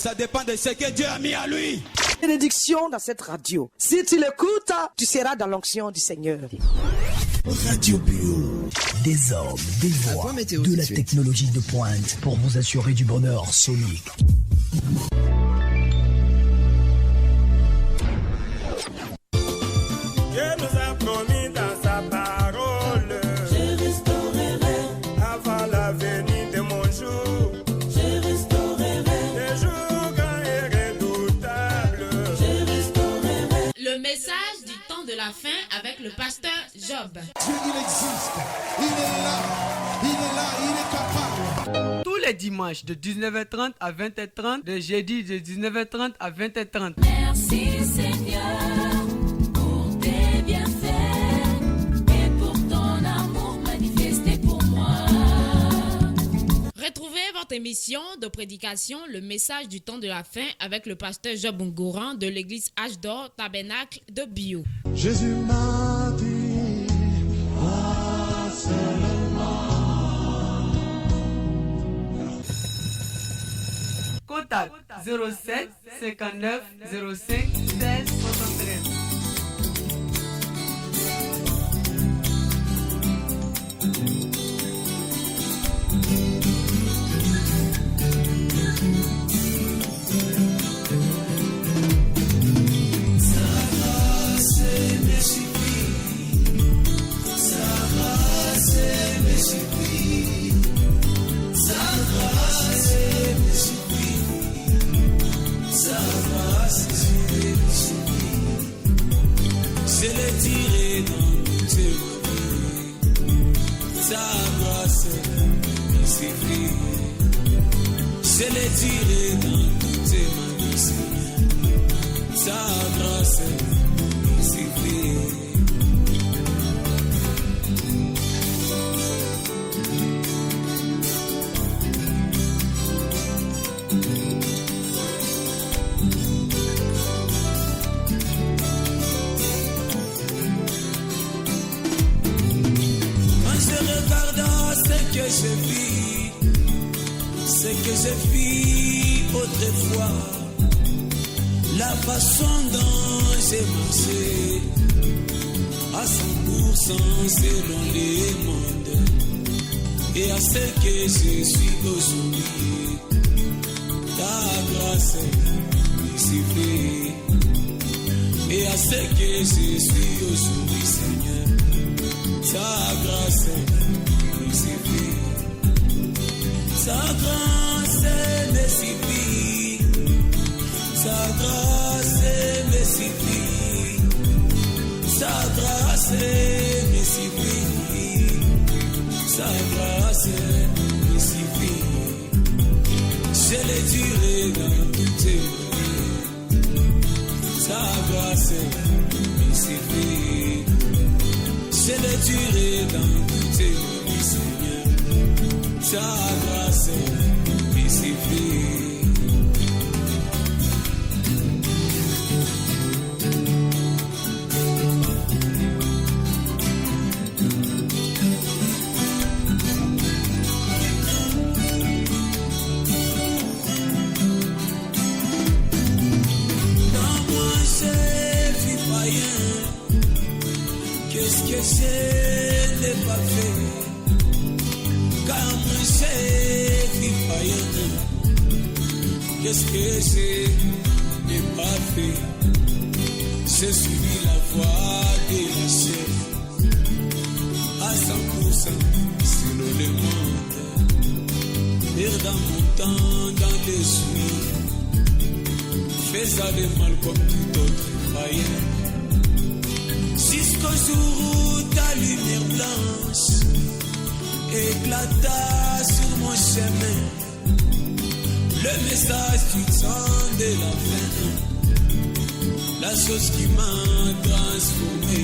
Ça dépend de ce que Dieu a mis à lui. Bénédiction dans cette radio. Si tu l'écoutes, tu seras dans l'onction du Seigneur. Radio Bio. Des hommes, des voix, de la technologie de pointe pour vous assurer du bonheur sonique. Dieu nous a promis dans sa parole, je restaurerai avant la venue de mon jour. Je restaurerai les jours grands et redoutables. Je restaurerai le message du temps de la fin avec le pasteur Job. Dieu, il existe, il est là, il est capable. Tous les dimanches de 19h30 à 20h30, le jeudi de 19h30 à 20h30. Merci Seigneur. Retrouvez votre émission de prédication, le message du temps de la fin avec le pasteur Job Ngouran de l'église H d'Or Tabernacle de Bio. Jésus m'a dit, va seulement. Contact 07 59 05 16 73. Je le dirai dans toute ma vie, sa grâce me suffit. Je le dirai dans toute ma vie, Seigneur, sa grâce me suffit. Ce que j'ai vis autrefois, la façon dont j'ai marché à 100% selon les mondes, et à ce que je suis aujourd'hui, ta grâce me suffit. Et à ce que je suis aujourd'hui, Seigneur, ta grâce me suffit. Sa grâce me suffit, sa grâce me suffit, sa grâce me suffit, sa grâce me suffit. Je le dirai dans toute ma vie, sa grâce me suffit. Je le dirai dans toute ma vie, Seigneur. Ta grâce me suffit. Dans moi j'ai vu païen, qu'est-ce que je n'ai pas fait? Comme j'ai vu païen, qu'est-ce que je n'ai pas fait? J'ai suivi la voie de la chair à 100% selon le monde, perdant mon temps dans les nuits, faisant le mal comme tout autre païen, jusqu'au jour où ta lumière blanche éclata sur mon chemin, le message du temps de la fin, la chose qui m'a transformé,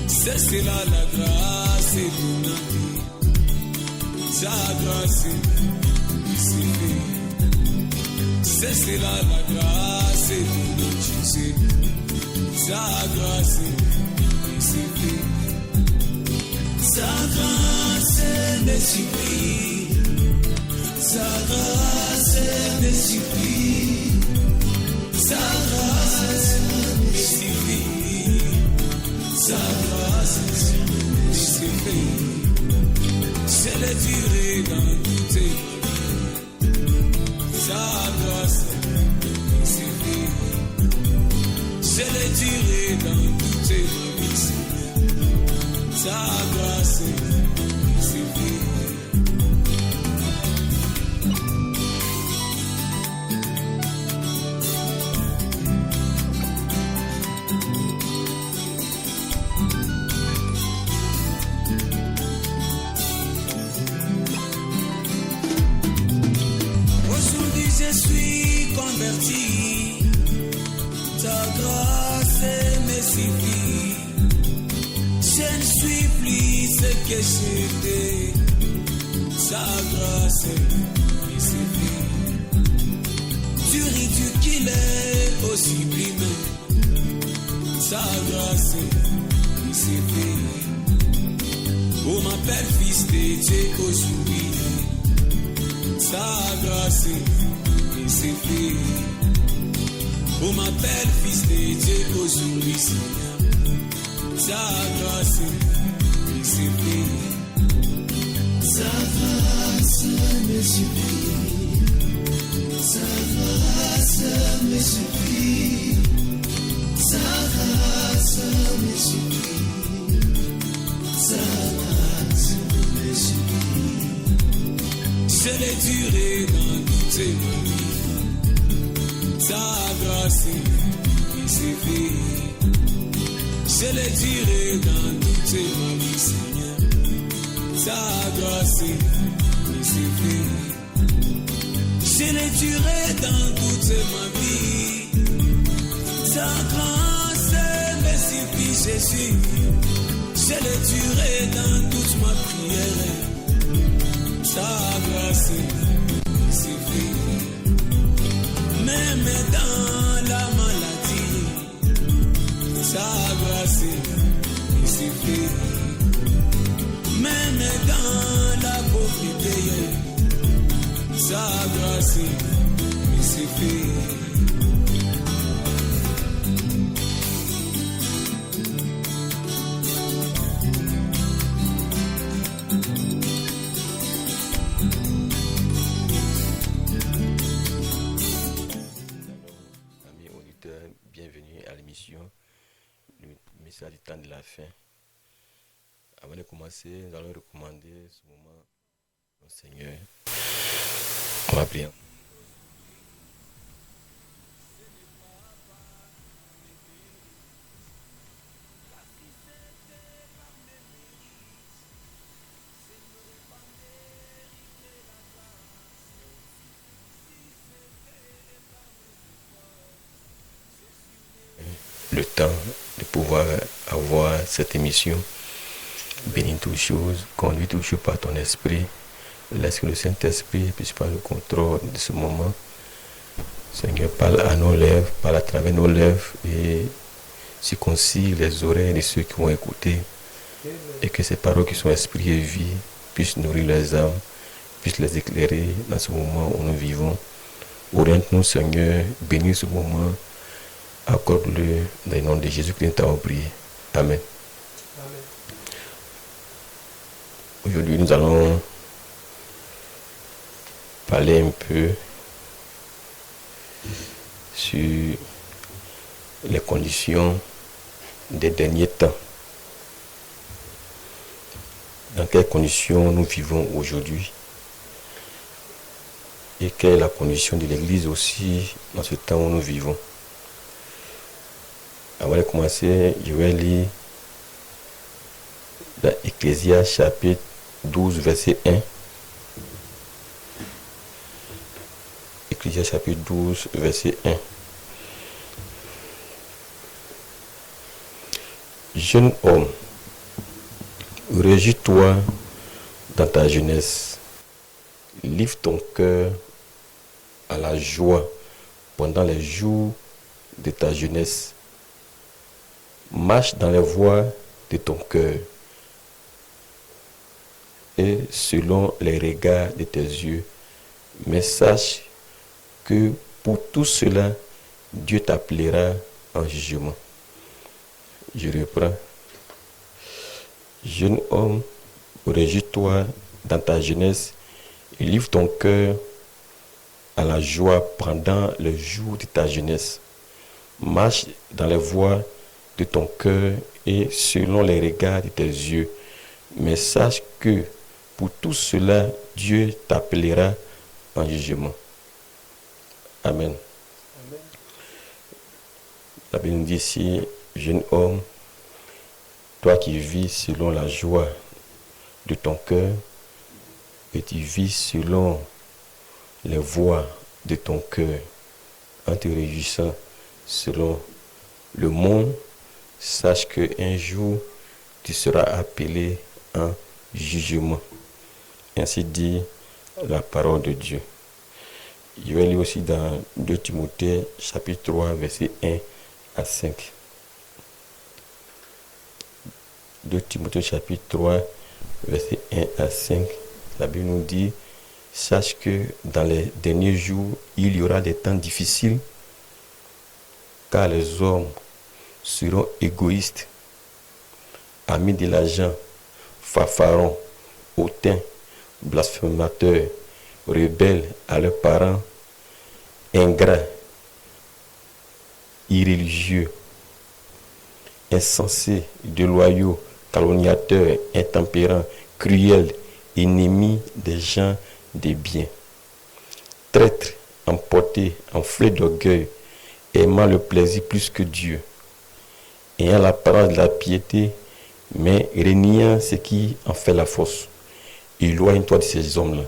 c'est cela la grâce de ma vie. Sa grâce me suffit, c'est cela la grâce de notre Jésus. Sa grâce me suffit. Sa grâce me suffit, sa grâce me suffit. Sa grâce me suffit. Sa grâce me suffit. C'est la durée dans toutes les vies. Sa grâce me suffit. C'est la durée dans toutes les vies. Sa grâce me suffit. Je suis converti, ta grâce me suffit. Je ne suis plus ce que j'étais, ta grâce me suffit. Du ridicule au sublime, ta grâce me suffit. On m'appelle fils de Dieu aujourd'hui, ta grâce me suffit. On m'appelle fils de Dieu aujourd'hui, Seigneur. Ta grâce me suffit. Ta grâce me suffit. Ta grâce me suffit. Ta grâce me suffit. Ta grâce me suffit. Je l'ai duré dans toutes les vies. Ta grâce me suffit. Je l'ai duré dans toutes les vies, Seigneur. Ta grâce me suffit. Je l'ai duré dans toute ma vie. Ta grâce me suffit, Jésus. Je l'ai duré dans toute ma prière. Ta grâce me suffit. Même dans la maladie, ta grâce me suffit. Même dans la pauvreté, ta grâce me suffit. Bienvenue à l'émission Le message du temps de la fin. Avant de commencer, nous allons recommander ce moment au Seigneur. On va prier. Le temps de pouvoir avoir cette émission. Bénis toutes choses, conduis toutes choses par ton esprit. Laisse que le Saint-Esprit puisse prendre le contrôle de ce moment. Seigneur, parle à nos lèvres, parle à travers nos lèvres et circoncis les oreilles de ceux qui vont écouter. Et que ces paroles qui sont esprit et vie puissent nourrir les âmes, puissent les éclairer dans ce moment où nous vivons. Oriente-nous, Seigneur, bénis ce moment. Accorde-le dans le nom de Jésus-Christ, nous t'avons prié. Amen. Amen. Aujourd'hui, nous allons parler un peu sur les conditions des derniers temps. Dans quelles conditions nous vivons aujourd'hui et quelle est la condition de l'Église aussi dans ce temps où nous vivons. Avant de commencer, je vais lire dans Ecclésiaste chapitre 12, verset 1. Ecclésiaste chapitre 12, verset 1. Jeune homme, réjouis-toi dans ta jeunesse. Livre ton cœur à la joie pendant les jours de ta jeunesse. Marche dans les voies de ton cœur et selon les regards de tes yeux, mais sache que pour tout cela, Dieu t'appellera en jugement. Je reprends. Jeune homme, réjouis-toi dans ta jeunesse et livre ton cœur à la joie pendant le jour de ta jeunesse. Marche dans les voies de ton cœur et selon les regards de tes yeux. Mais sache que pour tout cela, Dieu t'appellera en jugement. Amen. Amen. La Bible nous dit ici, jeune homme, toi qui vis selon la joie de ton cœur et tu vis selon les voies de ton cœur, en te réjouissant selon le monde, sache qu'un jour tu seras appelé en jugement. Ainsi dit la parole de Dieu. Je vais lire aussi dans 2 Timothée chapitre 3 verset 1 à 5. 2 Timothée chapitre 3 verset 1 à 5. La Bible nous dit: sache que dans les derniers jours, il y aura des temps difficiles, car les hommes seront égoïstes, amis de l'argent, fanfarons, hautains, blasphémateurs, rebelles à leurs parents, ingrats, irréligieux, insensés, déloyaux, calomniateurs, intempérants, cruels, ennemis des gens des biens, traîtres, emportés, enflés d'orgueil, aimant le plaisir plus que Dieu, ayant l'apparence de la piété, mais reniant ce qui en fait la force. Éloigne-toi de ces hommes-là.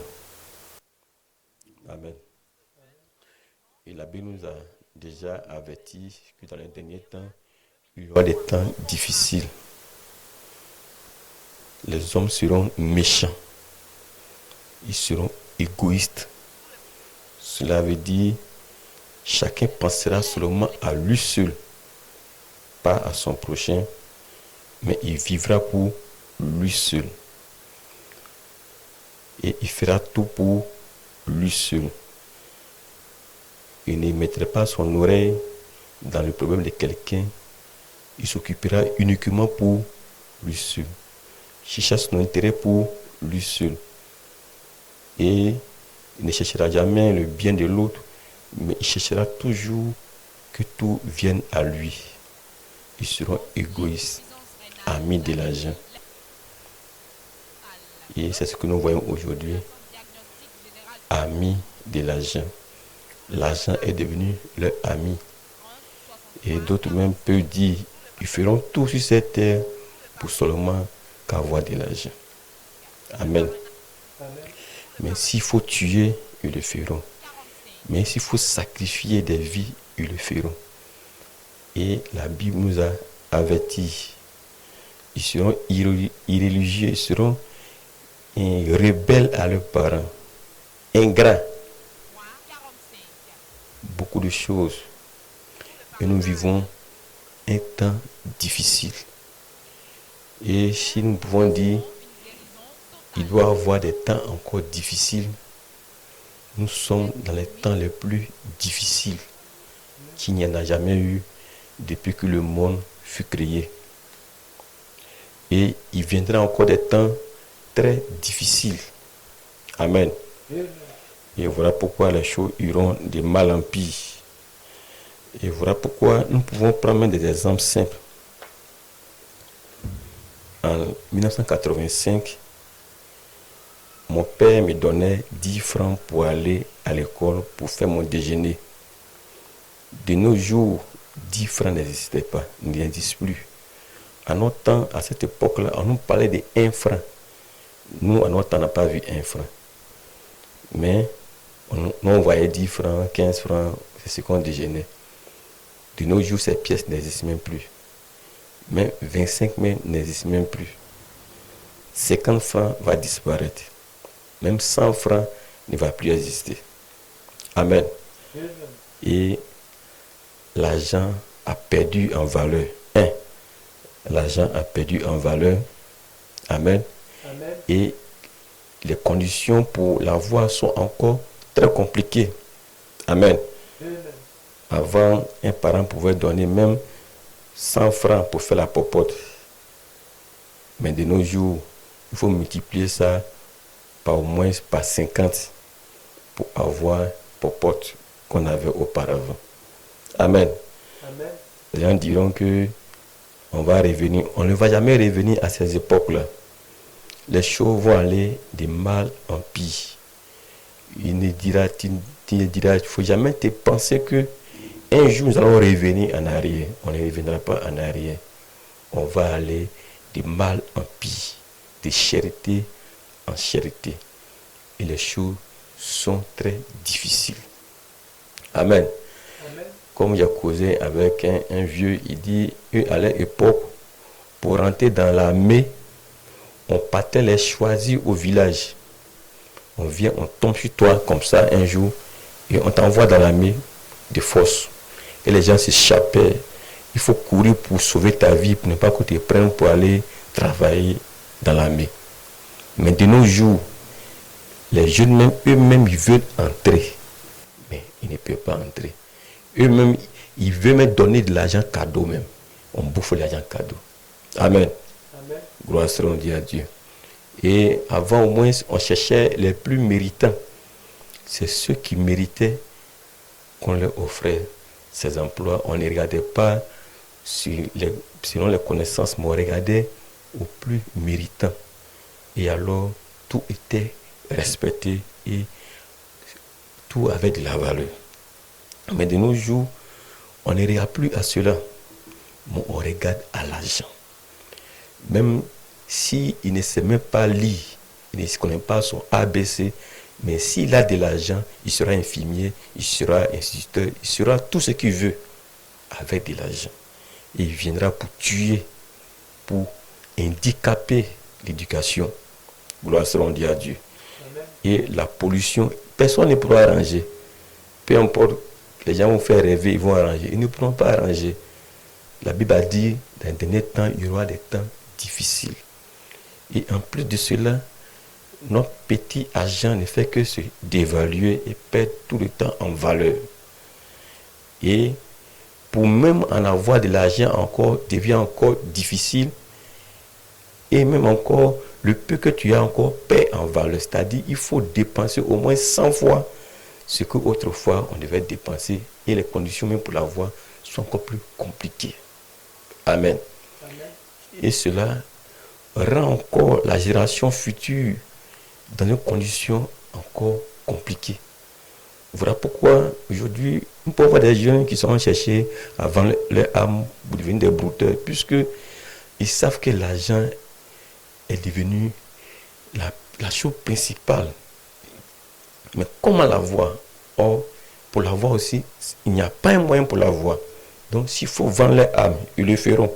Amen. Et la Bible nous a déjà averti que dans les derniers temps, il y aura des temps difficiles. Les hommes seront méchants. Ils seront égoïstes. Cela veut dire chacun pensera seulement à lui seul, pas à son prochain, mais il vivra pour lui seul. Et il fera tout pour lui seul. Il ne mettrait pas son oreille dans le problème de quelqu'un. Il s'occupera uniquement pour lui seul. Il cherchera son intérêt pour lui seul. Et il ne cherchera jamais le bien de l'autre, mais il cherchera toujours que tout vienne à lui. Ils seront égoïstes, amis de l'argent. Et c'est ce que nous voyons aujourd'hui. Amis de l'argent. L'argent est devenu leur ami. Et d'autres même peuvent dire, ils feront tout sur cette terre pour seulement qu'avoir de l'argent. Amen. Mais s'il faut tuer, ils le feront. Mais s'il faut sacrifier des vies, ils le feront. Et la Bible nous a avertis. Ils seront irréligieux, ils seront rebelles à leurs parents, ingrats. Beaucoup de choses. Et nous vivons un temps difficile. Et si nous pouvons dire, il doit y avoir des temps encore difficiles, nous sommes dans les temps les plus difficiles qu'il n'y en a jamais eu depuis que le monde fut créé. Et il viendra encore des temps très difficiles. Amen. Et voilà pourquoi les choses iront de mal en pire. Et voilà pourquoi nous pouvons prendre des exemples simples. En 1985, mon père me donnait 10 francs pour aller à l'école pour faire mon déjeuner. De nos jours, 10 francs n'existaient pas, n'existent plus. À notre temps, à cette époque-là, on nous parlait de 1 franc. Nous, à notre temps, on n'a pas vu 1 franc. Mais on voyait 10 francs, 15 francs, c'est ce qu'on déjeunait. De nos jours, ces pièces n'existent même plus. Mais 25 même n'existent même plus. 50 francs va disparaître. Même 100 francs ne va plus exister. Amen. Et l'argent a perdu en valeur. L'argent a perdu en valeur. Amen. Amen. Et les conditions pour l'avoir sont encore très compliquées. Amen. Avant, un parent pouvait donner même 100 francs pour faire la popote. Mais de nos jours, il faut multiplier ça par au moins par 50 pour avoir popote qu'on avait auparavant. Amen. Amen. Les gens diront que on va revenir. On ne va jamais revenir à ces époques-là. Les choses vont aller de mal en pire. Il ne faut jamais te penser que un jour nous allons revenir en arrière. On ne reviendra pas en arrière. On va aller de mal en pire, de charité en charité. Et les choses sont très difficiles. Amen. Amen. Comme j'ai causé avec un vieux, il dit, à l'époque, pour rentrer dans l'armée, on partait les choisir au village. On vient, on tombe sur toi comme ça un jour, et on t'envoie dans l'armée de force. Et les gens s'échappaient. Il faut courir pour sauver ta vie, pour ne pas que tu te prennes pour aller travailler dans l'armée. Mais de nos jours, les jeunes même, eux-mêmes, ils veulent entrer. Mais ils ne peuvent pas entrer. Eux-mêmes, ils veulent même donner de l'argent cadeau même. On bouffe l'argent cadeau. Amen. Amen. Gloire soit à Dieu. Et avant, au moins, on cherchait les plus méritants. C'est ceux qui méritaient qu'on leur offrait ces emplois. On ne regardait pas selon les connaissances, mais on regardait aux plus méritants. Et alors, tout était respecté et tout avait de la valeur. Mais de nos jours, on ne regarde plus à cela, mais on regarde à l'argent. Même s'il ne sait même pas lire, il ne connaît pas son ABC, mais s'il a de l'argent, il sera infirmier, il sera instituteur, il sera tout ce qu'il veut avec de l'argent. Et il viendra pour tuer, pour handicaper l'éducation. Gloire soit à Dieu. Amen. Et la pollution, personne ne pourra arranger. Peu importe, les gens vont faire rêver, ils vont arranger. Ils ne pourront pas arranger. La Bible a dit, dans les derniers temps, il y aura des temps difficiles. Et en plus de cela, notre petit argent ne fait que se dévaluer et perd tout le temps en valeur. Et pour même en avoir de l'argent encore, devient encore difficile. Et même encore, le peu que tu as encore perd en valeur. C'est-à-dire il faut dépenser au moins 100 fois ce qu'autrefois on devait dépenser. Et les conditions même pour l'avoir sont encore plus compliquées. Amen. Amen. Et cela rend encore la génération future dans une condition encore compliquée. Voilà pourquoi aujourd'hui, nous pouvons voir des jeunes qui sont cherchés à vendre leur âme pour devenir des brouteurs, puisque ils savent que l'argent est devenu la chose principale. Mais comment l'avoir? Or, pour l'avoir aussi, il n'y a pas un moyen pour l'avoir. Donc, s'il faut vendre leur âme, ils le feront.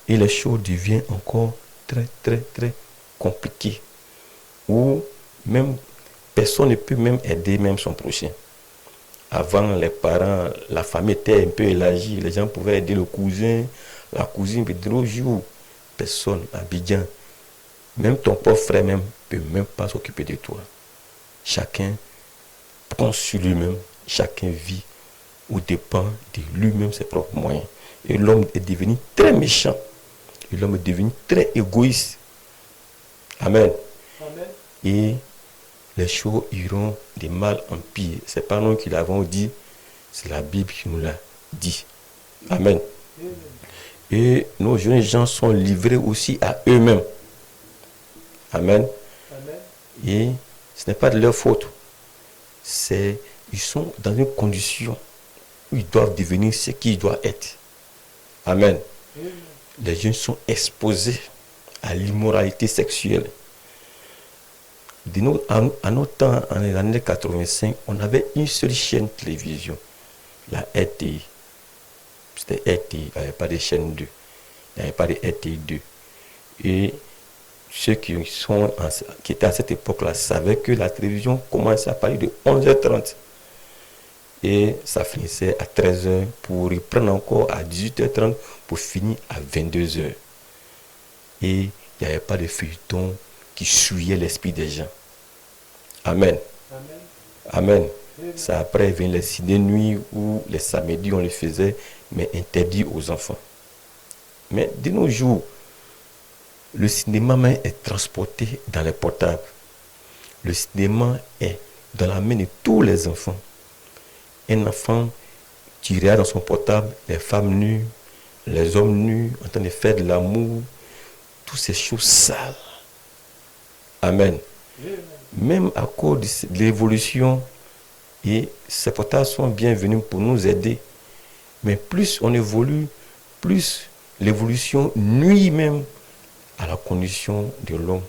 Et les choses deviennent encore très, très, très compliquées. Ou même, personne ne peut même aider même son prochain. Avant, les parents, la famille était un peu élargie. Les gens pouvaient aider le cousin, la cousine. Mais de nos jours, personne, Abidjan, même ton pauvre frère même, ne peut même pas s'occuper de toi. Chacun prend sur lui-même. Chacun vit ou dépend de lui-même ses propres moyens. Et l'homme est devenu très méchant. Et l'homme est devenu très égoïste. Amen. Amen. Et les choses iront de mal en pire. Ce n'est pas nous qui l'avons dit, c'est la Bible qui nous l'a dit. Amen. Et nos jeunes gens sont livrés aussi à eux-mêmes. Amen. Amen. Et ce n'est pas de leur faute. Ils sont dans une condition où ils doivent devenir ce qu'ils doivent être. Amen. Les jeunes sont exposés à l'immoralité sexuelle. À notre temps, en l'année 85, on avait une seule chaîne de télévision, la RTI. C'était RTI, il n'y avait pas de chaîne 2. Il n'y avait pas de RTI 2. Et ceux qui étaient à cette époque-là savaient que la télévision commençait à partir de 11h30. Et ça finissait à 13h pour reprendre encore à 18h30 pour finir à 22h. Et il n'y avait pas de feuilleton qui souillait l'esprit des gens. Amen. Amen. Amen. Ça après vient les ciné-nuits où les samedis on les faisait, mais interdit aux enfants. Mais de nos jours, le cinéma même est transporté dans les portables. Le cinéma est dans la main de tous les enfants. Un enfant tiré dans son portable, les femmes nues, les hommes nus, en train de faire de l'amour, toutes ces choses sales. Amen. Même à cause de l'évolution, et ces portables sont bienvenus pour nous aider. Mais plus on évolue, plus l'évolution nuit même à la condition de l'homme.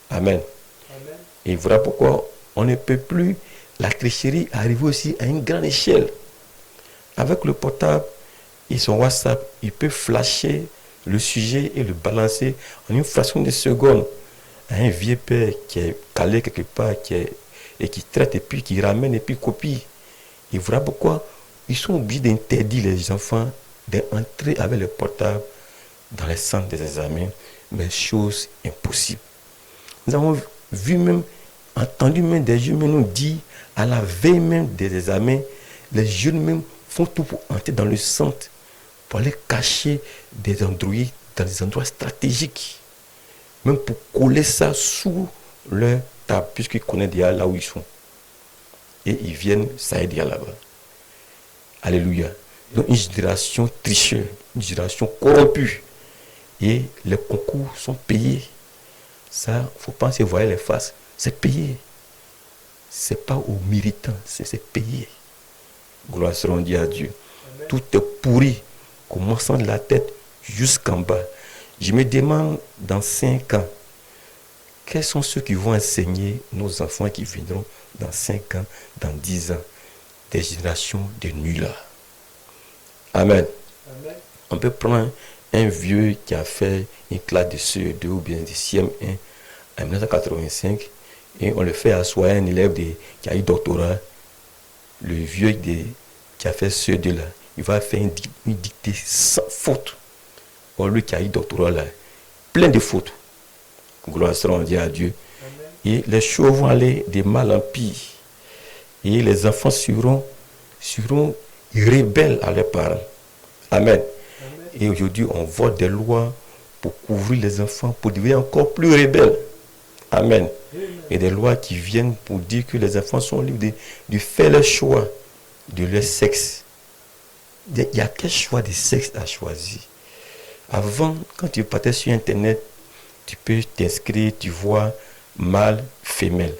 Amen. Amen. Et voilà pourquoi on ne peut plus, la tricherie arrive aussi à une grande échelle. Avec le portable et son WhatsApp, il peut flasher le sujet et le balancer en une fraction de seconde à un vieux père qui est calé quelque part et qui traite et puis qui ramène et puis copie. Et voilà pourquoi ils sont obligés d'interdire les enfants d'entrer avec le portable dans les centres des examens, mais chose impossible. Nous avons vu même, entendu même des jeunes nous dire, à la veille même des examens, les jeunes même font tout pour entrer dans le centre, pour aller cacher des androïdes dans des endroits stratégiques, même pour coller ça sous leur table, puisqu'ils connaissent déjà là où ils sont. Et ils viennent, ça aide là-bas. Alléluia. Donc une génération tricheuse, une génération corrompue. Et les concours sont payés. Ça, il ne faut pas se voir les faces. C'est payé. Ce n'est pas aux méritants, c'est payé. Gloire soit rendue à Dieu. Amen. Tout est pourri, commençant de la tête jusqu'en bas. Je me demande, dans 5 ans, quels sont ceux qui vont enseigner nos enfants qui viendront dans 5 ans, dans 10 ans, des générations de nullards. Amen. Amen. On peut prendre un vieux qui a fait une classe de CE2 ou bien de CM1 en 1985 et on le fait asseoir un élève qui a eu doctorat. Le vieux qui a fait CE2 là, il va faire une dictée sans faute. Or lui qui a eu doctorat là, plein de fautes. Gloire soit rendue à Dieu. Amen. Et les choses vont aller de mal en pire. Et les enfants seront rebelles à leurs parents. Amen. Amen. Et aujourd'hui, on vote des lois pour couvrir les enfants, pour devenir encore plus rebelles. Amen. Amen. Et des lois qui viennent pour dire que les enfants sont libres de faire le choix de leur sexe. Il y a quel choix de sexe à choisir? Avant, quand tu partais sur Internet, tu peux t'inscrire, tu vois mâle, femelle.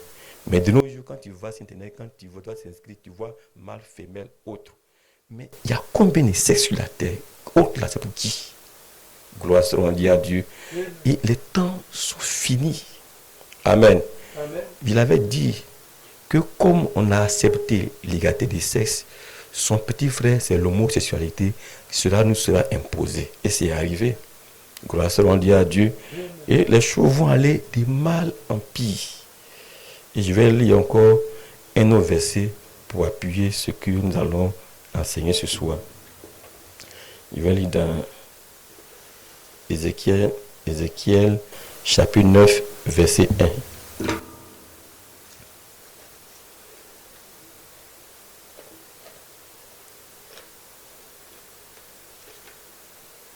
Mais de nos jours, quand tu vas sur Internet, quand tu dois t'inscrire, tu vois mâle, femelle, autre. Mais il y a combien de sexes sur la terre? Autre là, c'est pour qui? Gloire soit rendue à Dieu. Et les temps sont finis. Amen. Amen. Il avait dit que comme on a accepté l'égalité des sexes, son petit frère, c'est l'homosexualité, cela nous sera imposé. Et c'est arrivé. Gloire soit rendue à Dieu. Et les choses vont aller de mal en pire. Et je vais lire encore un autre verset pour appuyer ce que nous allons enseigner ce soir. Je vais lire dans Ézéchiel chapitre 9, verset 1.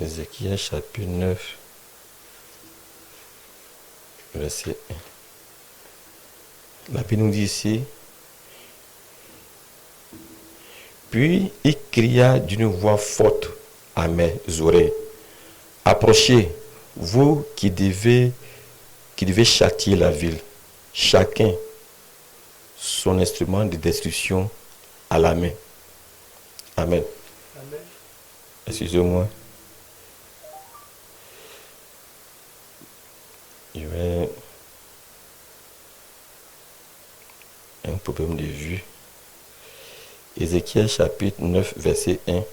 Ézéchiel chapitre 9, verset 1. La Bible nous dit ici, puis il cria d'une voix forte à mes oreilles, approchez, vous qui devez châtier la ville, chacun son instrument de destruction à la main. Amen. Amen. Excusez-moi. Il y a un problème de vue. Ézéchiel chapitre 9, verset 1.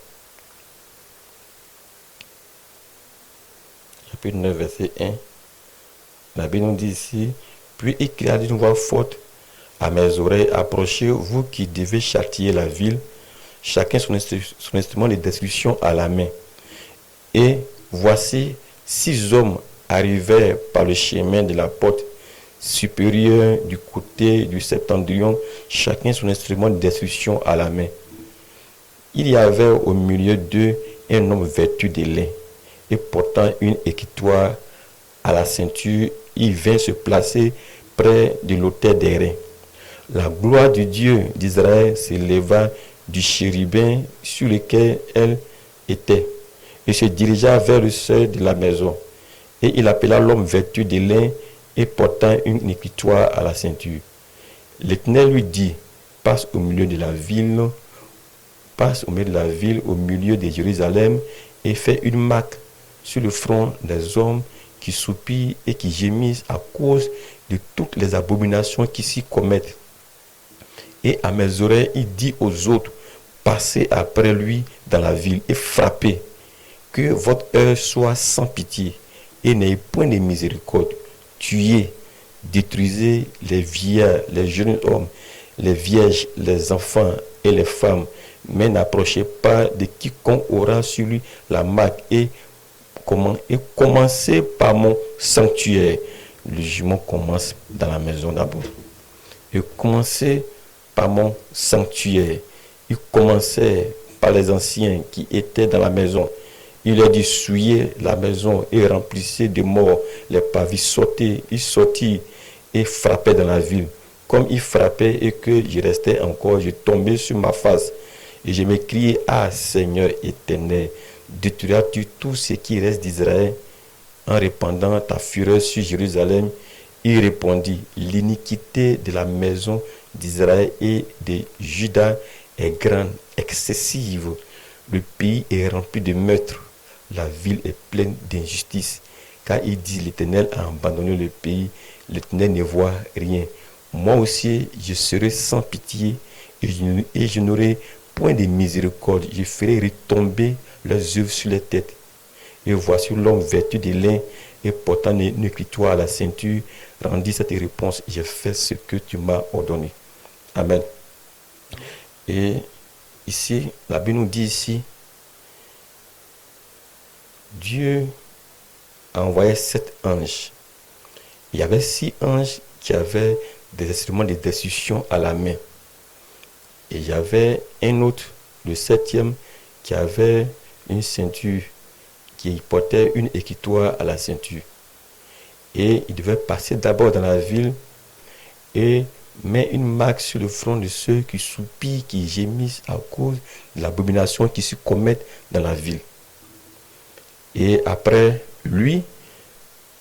Chapitre 9, verset 1. La Bible nous dit ici, puis il cria d'une voix forte à mes oreilles, approchez, vous qui devez châtier la ville, chacun son instrument de destruction à la main. Et voici 6 hommes arrivèrent par le chemin de la porte, supérieur du côté du septentrion, chacun son instrument de destruction à la main. Il y avait au milieu d'eux un homme vêtu de lin et portant une écritoire à la ceinture. Il vint se placer près de l'autel des reins. La gloire du Dieu d'Israël s'éleva du chérubin sur lequel elle était et se dirigea vers le seuil de la maison. Et il appela l'homme vêtu de lin et portant une écritoire à la ceinture. L'Éternel lui dit, passe au milieu de la ville, au milieu de Jérusalem, et fais une marque sur le front des hommes qui soupirent et qui gémissent à cause de toutes les abominations qui s'y commettent. Et à mes oreilles, il dit aux autres, passez après lui dans la ville et frappez, que votre heure soit sans pitié, et n'ayez point de miséricorde. Tuez, détruisez les vieillards, les jeunes hommes, les vierges, les enfants et les femmes, mais n'approchez pas de quiconque aura sur lui la marque, et commencez par mon sanctuaire. Le jugement commence dans la maison d'abord. Et commencez par mon sanctuaire. Il commençait par les anciens qui étaient dans la maison. Il a dit, souillez la maison et remplissez de morts les pavis. Il sortit et frappait dans la ville. Comme il frappait et que je restais encore, je tombais sur ma face. Et je m'écriai, ah Seigneur éternel, détruiras-tu tout ce qui reste d'Israël en répandant ta fureur sur Jérusalem? Il répondit, l'iniquité de la maison d'Israël et de Juda est grande, excessive. Le pays est rempli de meurtres. La ville est pleine d'injustice. Car il dit, l'Éternel a abandonné le pays, l'Éternel ne voit rien. Moi aussi, je serai sans pitié et je n'aurai point de miséricorde. Je ferai retomber leurs œuvres sur les têtes. Et voici l'homme vêtu de lin et portant une écritoire à la ceinture rendit cette réponse, j'ai fait ce que tu m'as ordonné. Amen. Et ici, la Bible nous dit ici, Dieu a envoyé 7 anges. Il y avait 6 anges qui avaient des instruments de destruction à la main. Et il y avait un autre, le 7e, qui avait une ceinture, qui portait une écritoire à la ceinture. Et il devait passer d'abord dans la ville et mettre une marque sur le front de ceux qui soupirent, qui gémissent à cause de l'abomination qui se commettent dans la ville. Et après lui,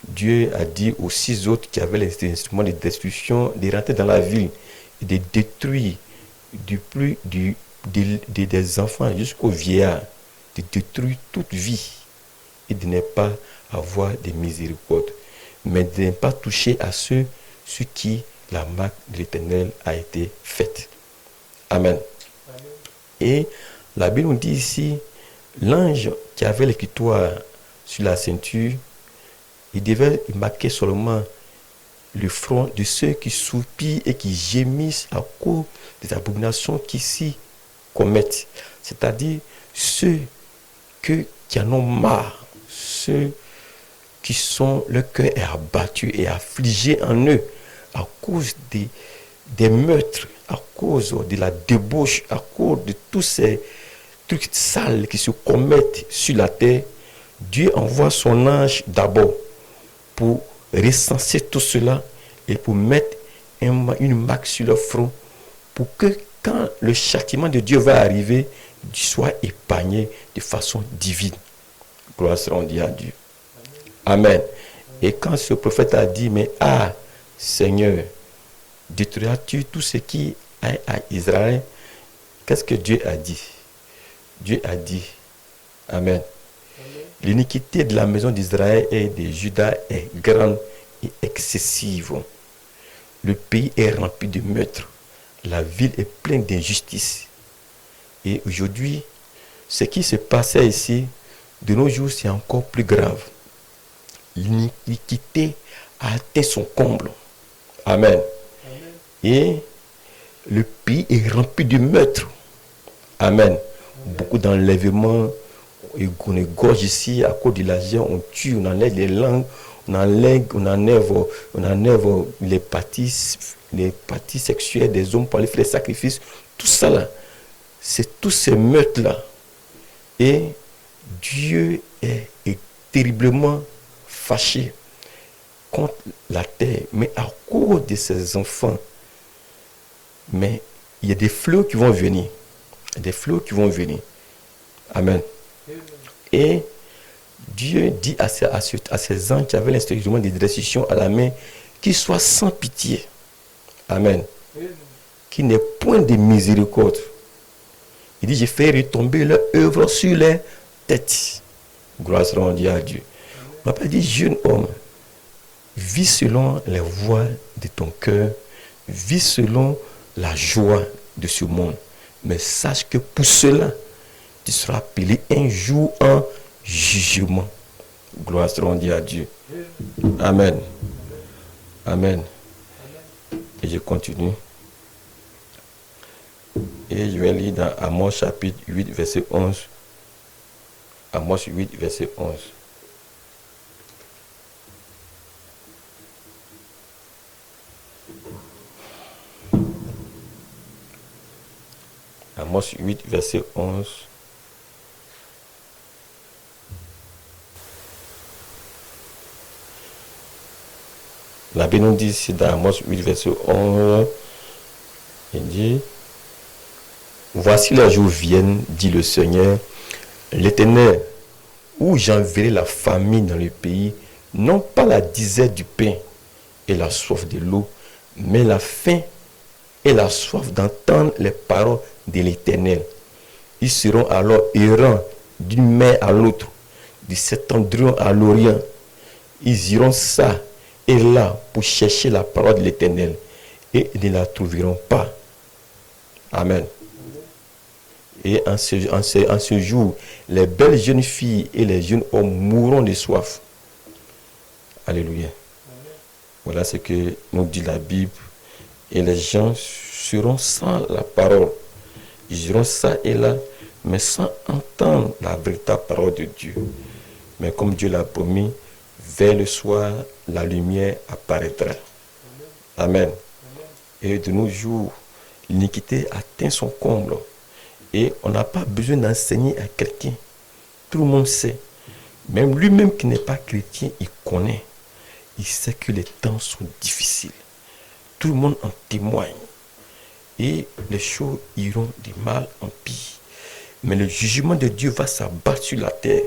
Dieu a dit aux 6 autres qui avaient les instruments de destruction de rentrer dans la ville et de détruire des enfants jusqu'aux vieillards, de détruire toute vie et de ne pas avoir de miséricorde, mais de ne pas toucher à ceux sur qui la marque de l'Éternel a été faite. Amen. Amen. Et la Bible nous dit ici, l'ange qui avait l'écritoire sur la ceinture, il devait marquer seulement le front de ceux qui soupirent et qui gémissent à cause des abominations qui s'y commettent. C'est-à-dire ceux qui en ont marre, ceux qui sont, le cœur est abattu et affligé en eux à cause des meurtres, à cause de la débauche, à cause de tous ces trucs sales qui se commettent sur la terre. Dieu envoie son ange d'abord pour recenser tout cela et pour mettre une marque sur leur front pour que quand le châtiment de Dieu va arriver, Dieu soit épargné de façon divine. Gloire soit rendue à Dieu. Amen. Et quand ce prophète a dit, mais Seigneur, détruiras-tu tout ce qui est à Israël? Qu'est-ce que Dieu a dit? Dieu a dit, Amen. L'iniquité de la maison d'Israël et de Juda est grande et excessive. Le pays est rempli de meurtres. La ville est pleine d'injustice. Et aujourd'hui, ce qui se passait ici, de nos jours, c'est encore plus grave. L'iniquité a atteint son comble. Amen. Et le pays est rempli de meurtres. Amen. Beaucoup d'enlèvements. On égorge ici à cause de l'argent, on tue, on enlève les langues, on enlève les parties sexuelles des hommes pour aller faire les sacrifices. Tout ça là, c'est tous ces meurtres là. Et Dieu est terriblement fâché contre la terre, mais à cause de ses enfants. Mais il y a des fléaux qui vont venir. Amen. Et Dieu dit à ces anges qui avaient l'instrument de destruction à la main, qu'ils soient sans pitié. Amen. Qu'il n'ait point de miséricorde. Il dit, je fais retomber leur œuvre sur les têtes. Gloire soit rendue à Dieu. On n'a pas dit, jeune homme, vis selon les voies de ton cœur, vis selon la joie de ce monde. Mais sache que pour cela, tu seras appelé un jour en jugement. Gloire soit rendue à Dieu. Amen. Amen. Et je continue. Et je vais lire dans Amos chapitre 8, verset 11. Amos 8, verset 11. Amos 8, verset 11. La Bible nous dit ici dans Amos 8, verset 11, il dit, voici les jours viennent, dit le Seigneur, l'Éternel, où j'enverrai la famine dans le pays, non pas la disette du pain et la soif de l'eau, mais la faim et la soif d'entendre les paroles de l'Éternel. Ils seront alors errants d'une mer à l'autre, du septentrion à l'orient. Ils iront ça et là pour chercher la parole de l'Éternel et ils ne la trouveront pas. Amen. Et en ce jour, les belles jeunes filles et les jeunes hommes mourront de soif. Alléluia. Voilà ce que nous dit la Bible. Et les gens seront sans la parole. Ils iront ça et là, mais sans entendre la véritable parole de Dieu. Mais comme Dieu l'a promis, vers le soir, la lumière apparaîtra. Amen. Et de nos jours, l'iniquité atteint son comble. Et on n'a pas besoin d'enseigner à quelqu'un. Tout le monde sait. Même lui-même qui n'est pas chrétien, il connaît. Il sait que les temps sont difficiles. Tout le monde en témoigne. Et les choses iront du mal en pire. Mais le jugement de Dieu va s'abattre sur la terre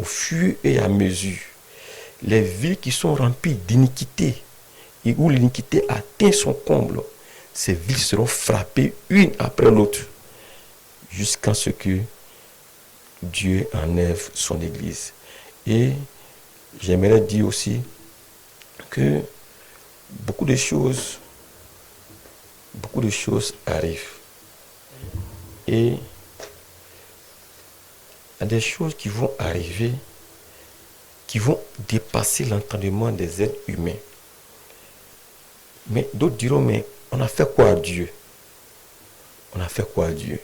au fur et à mesure. Les villes qui sont remplies d'iniquité et où l'iniquité atteint son comble, ces villes seront frappées une après l'autre jusqu'à ce que Dieu enlève son Église. Et j'aimerais dire aussi que beaucoup de choses arrivent. Et il y a des choses qui vont arriver qui vont dépasser l'entendement des êtres humains. Mais d'autres diront, mais on a fait quoi à Dieu? On a fait quoi à Dieu?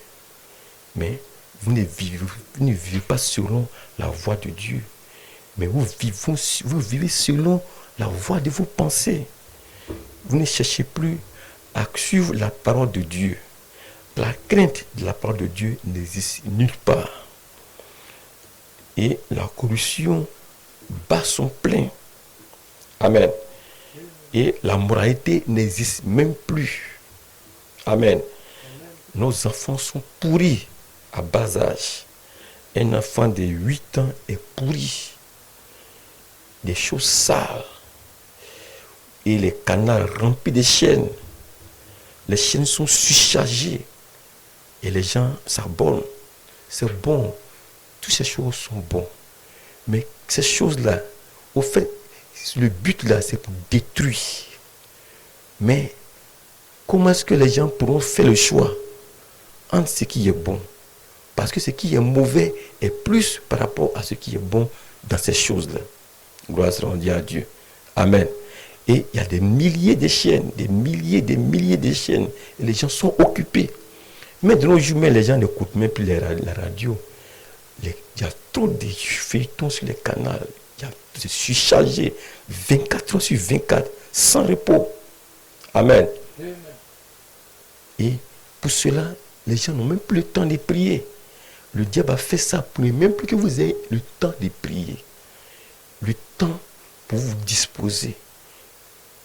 Mais vous ne vivez pas selon la voie de Dieu. Mais vous vivez selon la voie de vos pensées. Vous ne cherchez plus à suivre la parole de Dieu. La crainte de la parole de Dieu n'existe nulle part. Et la corruption bat son plein. Amen. Et la moralité n'existe même plus. Amen. Nos enfants sont pourris à bas âge. Un enfant de 8 ans est pourri. Des choses sales. Et les canaux remplis de chaînes. Les chaînes sont surchargées. Et les gens s'abonnent. C'est bon. Toutes ces choses sont bonnes. Mais ces choses-là, au fait, le but là, c'est pour détruire. Mais comment est-ce que les gens pourront faire le choix entre ce qui est bon? Parce que ce qui est mauvais est plus par rapport à ce qui est bon dans ces choses-là. Gloire soit rendue à Dieu. Amen. Et il y a des milliers de chaînes, des milliers de chaînes. Et les gens sont occupés. Mais de nos jours, les gens n'écoutent même plus la radio. Il y a trop de feuilletons sur les canaux. Je suis chargé 24 heures sur 24, sans repos. Amen. Amen. Et pour cela, les gens n'ont même plus le temps de prier. Le diable a fait ça pour même plus que vous ayez le temps de prier. Le temps pour vous disposer.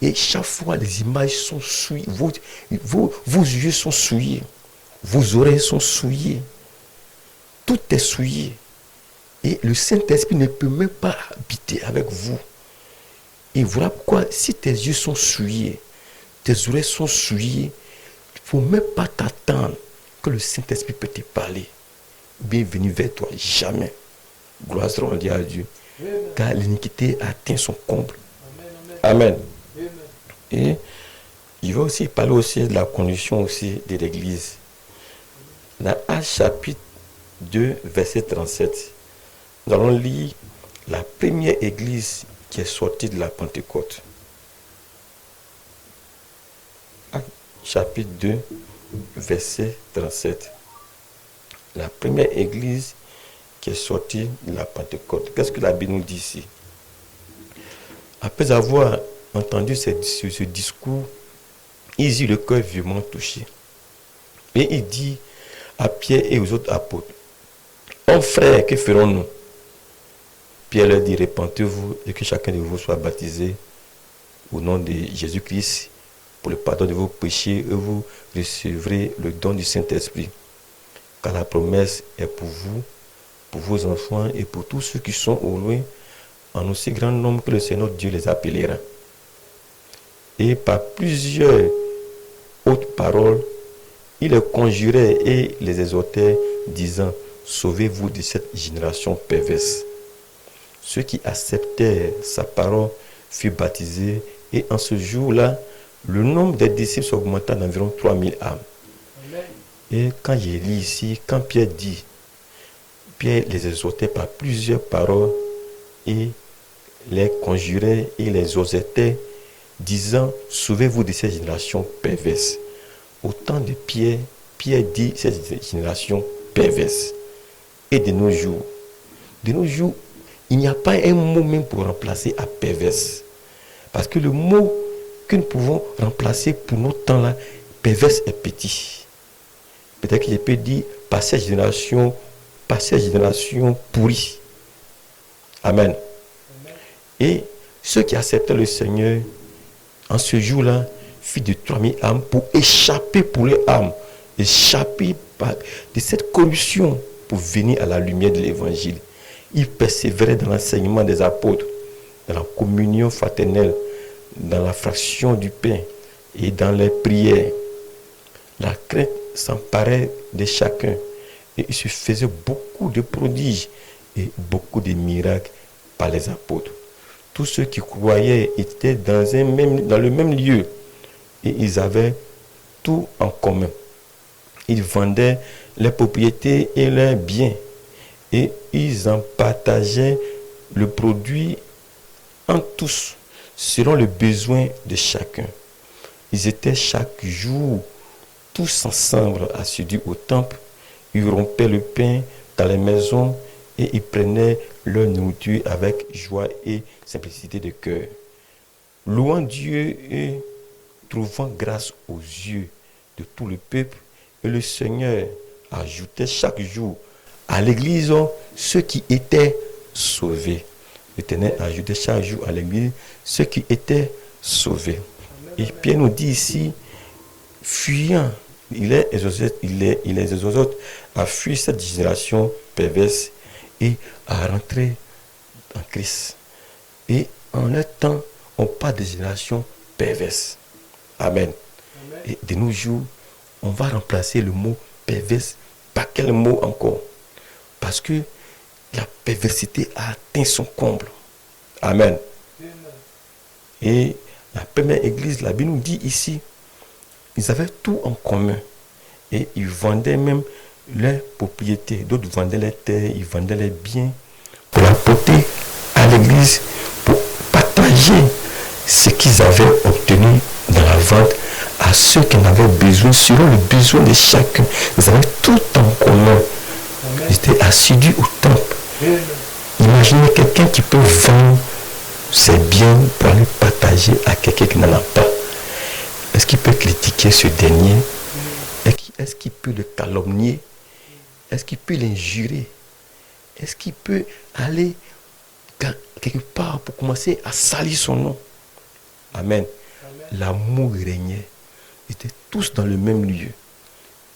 Et chaque fois, les images sont souillées. Vos yeux sont souillés. Vos oreilles sont souillées. Tout est souillé. Et le Saint-Esprit ne peut même pas habiter avec vous. Et voilà pourquoi, si tes yeux sont souillés, tes oreilles sont souillées, il ne faut même pas t'attendre que le Saint-Esprit peut te parler. Bienvenue vers toi, jamais. Gloire soit à Dieu. Amen. Car l'iniquité atteint son comble. Amen. Amen. Et il va aussi parler aussi de la condition aussi de l'Église. Dans Actes chapitre 2, verset 37, nous allons lire la première église qui est sortie de la Pentecôte. Actes chapitre 2, verset 37. La première église qui est sortie de la Pentecôte. Qu'est-ce que la Bible nous dit ici? Après avoir entendu ce discours, ils eurent le cœur vivement touché. Et il dit à Pierre et aux autres apôtres, « Ô frères, que ferons-nous » Pierre leur dit, « Repentez-vous et que chacun de vous soit baptisé au nom de Jésus-Christ pour le pardon de vos péchés et vous recevrez le don du Saint-Esprit. Car la promesse est pour vous, pour vos enfants et pour tous ceux qui sont au loin, en aussi grand nombre que le Seigneur Dieu les appellera. » Et par plusieurs autres paroles, il les conjurait et les exhortait, disant, « Sauvez-vous de cette génération perverse. » Ceux qui acceptèrent sa parole furent baptisés, et en ce jour-là, le nombre des disciples s'augmenta d'environ 3000 âmes. Amen. Et quand j'ai lu ici, quand Pierre dit, Pierre les exhortait par plusieurs paroles, et les conjurait et les exhortait, disant, « Sauvez-vous de cette génération perverse. » Au temps de Pierre, Pierre dit cette génération perverse. Et de nos jours, il n'y a pas un mot même pour remplacer à perverse. Parce que le mot que nous pouvons remplacer pour notre temps-là, perverse est petit. Peut-être que je peux dire par cette génération pourrie. Amen. Amen. Et ceux qui acceptaient le Seigneur, en ce jour-là, fit de 3000 âmes pour échapper pour les âmes, échapper de cette corruption pour venir à la lumière de l'évangile. Ils persévéraient dans l'enseignement des apôtres, dans la communion fraternelle, dans la fraction du pain et dans les prières. La crainte s'emparait de chacun et il se faisait beaucoup de prodiges et beaucoup de miracles par les apôtres. Tous ceux qui croyaient étaient dans le même lieu. Et ils avaient tout en commun. Ils vendaient leurs propriétés et leurs biens. Et ils en partageaient le produit en tous, selon le besoin de chacun. Ils étaient chaque jour tous ensemble assidus au temple. Ils rompaient le pain dans les maisons et ils prenaient leur nourriture avec joie et simplicité de cœur. Louant Dieu et trouvant grâce aux yeux de tout le peuple, et le Seigneur ajoutait chaque jour à l'église ceux qui étaient sauvés. L'Éternel ajoutait chaque jour à l'église ceux qui étaient sauvés. Et Pierre nous dit ici, fuyant, il les exhorte à fuir cette génération perverse et à rentrer en Christ. Et en leur temps, on parle de génération perverse. Amen. Amen. Et de nos jours, on va remplacer le mot perverse par quel mot encore? Parce que la perversité a atteint son comble. Amen. Amen. Et la première église, la Bible nous dit ici, ils avaient tout en commun. Et ils vendaient même leurs propriétés. D'autres vendaient les terres, ils vendaient les biens pour apporter à l'église, pour partager ce qu'ils avaient obtenu dans la vente à ceux qui en avaient besoin, selon le besoin de chacun. Ils avaient tout en commun. Ils étaient assidus au temple. Imaginez quelqu'un qui peut vendre ses biens pour aller partager à quelqu'un qui n'en a pas. Est-ce qu'il peut critiquer ce dernier? Est-ce qu'il peut le calomnier? Est-ce qu'il peut l'injurer? Est-ce qu'il peut aller quelque part pour commencer à salir son nom? Amen. L'amour régnait. Ils étaient tous dans le même lieu.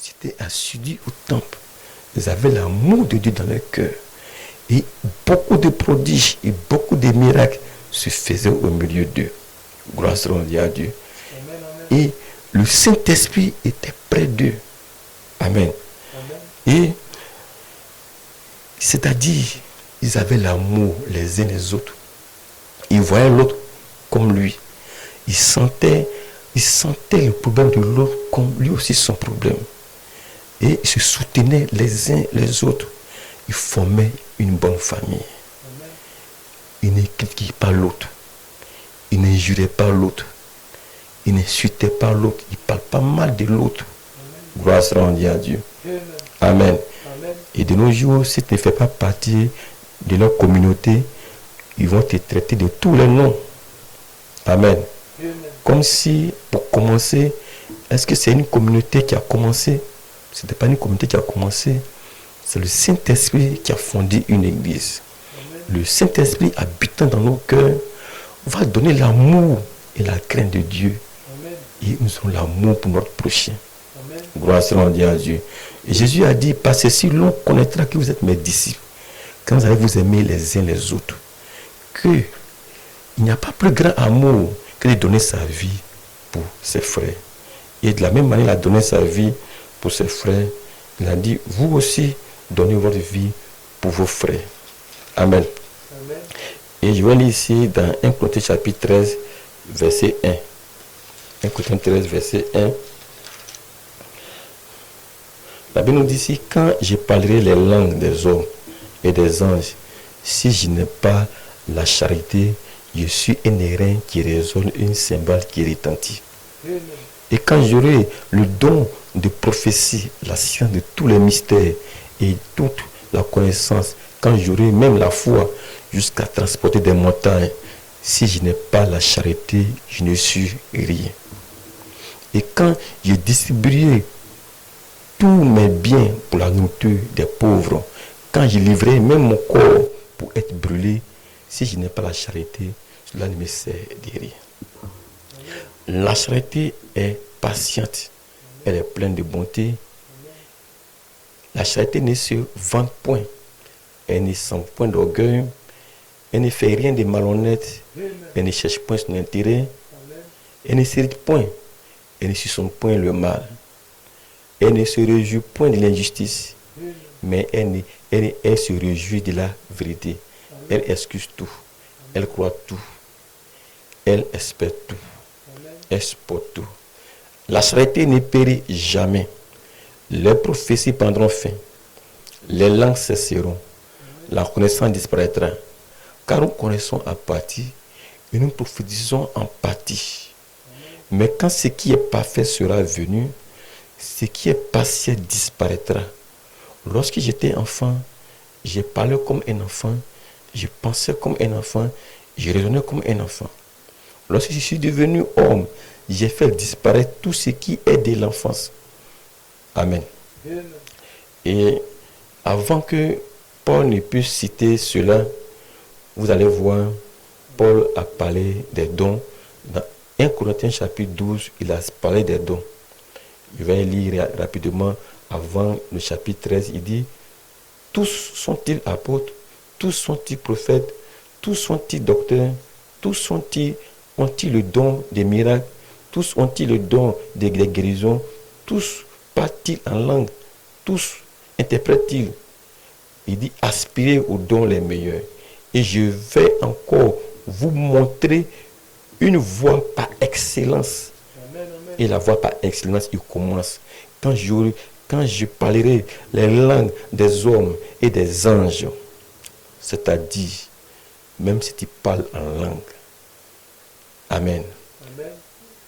Ils étaient assidus au temple. Ils avaient l'amour de Dieu dans leur cœur. Et beaucoup de prodiges et beaucoup de miracles se faisaient au milieu d'eux. Gloire soit à Dieu. Et le Saint-Esprit était près d'eux. Amen. Et c'est-à-dire, ils avaient l'amour les uns les autres. Ils voyaient l'autre comme lui. Ils sentaient le problème de l'autre comme lui aussi son problème. Et ils se soutenaient les uns les autres. Ils formaient une bonne famille. Ils ne critiquaient pas l'autre. Ils n'injuraient pas l'autre. Ils n'insultaient pas l'autre. Ils ne parlent pas mal de l'autre. Gloire soit rendue à Dieu. Amen. Et de nos jours, si tu ne fais pas partie de leur communauté, ils vont te traiter de tous les noms. Amen. Comme si, pour commencer, est-ce que c'est une communauté qui a commencé? Ce n'était pas une communauté qui a commencé. C'est le Saint-Esprit qui a fondé une église. Le Saint-Esprit habitant dans nos cœurs va donner l'amour et la crainte de Dieu. Et nous avons l'amour pour notre prochain. Gloire soit rendue à Dieu. Et Jésus a dit, par ceci, l'on connaîtra que vous êtes mes disciples, quand vous allez vous aimer les uns les autres. Il n'y a pas plus grand amour que de donner sa vie pour ses frères. Et de la même manière, il a donné sa vie pour ses frères. Il a dit, vous aussi, donnez votre vie pour vos frères. Amen. Et je vais lire ici dans 1 Corinthiens chapitre 13, verset 1. 1 Corinthiens 13, verset 1. La Bible nous dit ici, quand je parlerai les langues des hommes et des anges, si je n'ai pas la charité, je suis un airain qui résonne, une cymbale qui retentit. Et quand j'aurai le don de prophétie, la science de tous les mystères et toute la connaissance, quand j'aurai même la foi jusqu'à transporter des montagnes, si je n'ai pas la charité, je ne suis rien. Et quand je distribuerai tous mes biens pour la nourriture des pauvres, quand je livrerai même mon corps pour être brûlé, si je n'ai pas la charité, cela ne me sert de rien. La charité est patiente, elle est pleine de bonté. La charité ne se vante point, elle ne sent point d'orgueil, elle ne fait rien de malhonnête, elle ne cherche point son intérêt, elle ne s'irrite point, elle ne soupçonne point le mal. Elle ne se réjouit point de l'injustice, mais elle se réjouit de la vérité. Elle excuse tout, elle croit tout, elle espère tout, elle supporte tout. La charité ne périt jamais. Les prophéties prendront fin, les langues cesseront, la connaissance disparaîtra. Car nous connaissons en partie et nous prophétisons en partie. Mais quand ce qui est parfait sera venu, ce qui est partiel disparaîtra. Lorsque j'étais enfant, je parlais comme un enfant, je pensais comme un enfant, je raisonnais comme un enfant. Lorsque je suis devenu homme, j'ai fait disparaître tout ce qui est de l'enfance. Amen. Et avant que Paul ne puisse citer cela, vous allez voir, Paul a parlé des dons. Dans 1 Corinthiens chapitre 12, il a parlé des dons. Je vais lire rapidement avant le chapitre 13. Il dit, tous sont-ils apôtres, tous sont-ils prophètes, tous sont-ils docteurs, tous ont-ils le don des miracles, tous ont-ils le don des guérisons, tous parlent-ils en langue, tous interprètent-ils. Il dit, aspirez aux dons les meilleurs. Et je vais encore vous montrer une voie par excellence. Et la voie par excellence, il commence. Quand je parlerai les langues des hommes et des anges, c'est-à-dire, même si tu parles en langue. Amen.